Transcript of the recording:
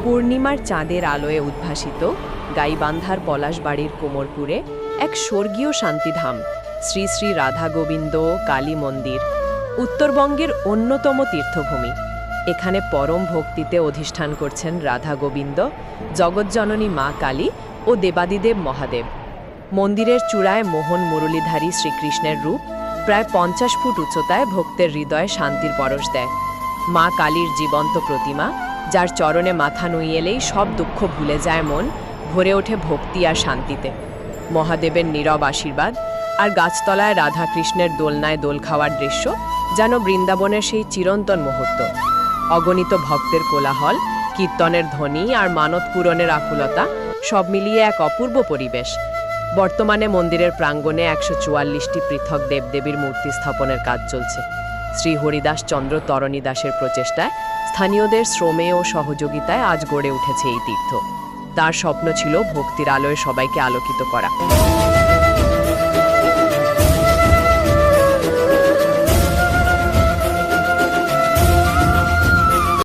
পূর্ণিমার চাঁদের আলোয় উদ্ভাসিত গাইবান্ধার পলাশবাড়ির কোমরপুরে এক স্বর্গীয় শান্তিধাম শ্রী শ্রী রাধা গোবিন্দ কালী মন্দির, উত্তরবঙ্গের অন্যতম তীর্থভূমি। এখানে পরম ভক্তিতে অধিষ্ঠান করছেন রাধা গোবিন্দ, জগজ্জননী মা কালী ও দেবাদিদেব মহাদেব। মন্দিরের চূড়ায় মোহন মুরলীধারী শ্রীকৃষ্ণের রূপ প্রায় 50 ফুট উচ্চতায় ভক্তের হৃদয়ে শান্তির পরশ দেয়। মা কালীর জীবন্ত প্রতিমা, যার চরণে মাথা নুই এলেই সব দুঃখ ভুলে যায় মন, ভরে ওঠে ভক্তি আর শান্তিতে। মহাদেবের নীরব আশীর্বাদ আর গাছতলায় রাধাকৃষ্ণের দোলনায় দোল খাওয়ার দৃশ্য যেন বৃন্দাবনের সেই চিরন্তন মুহূর্ত। অগণিত ভক্তের কোলাহল, কীর্তনের ধ্বনি আর মানত পূরণের আকুলতা সব মিলিয়ে এক অপূর্ব পরিবেশ। বর্তমানে মন্দিরের প্রাঙ্গণে 144টি পৃথক দেবদেবীর মূর্তি স্থাপনের কাজ চলছে। শ্রী হরিদাস চন্দ্র তরণী দাসের প্রচেষ্টায়, স্থানীয়দের শ্রমে ও সহযোগিতায় আজ গড়ে উঠেছে এই তীর্থ। তার স্বপ্ন ছিল ভক্তির আলোয় সবাইকে আলোকিত করা।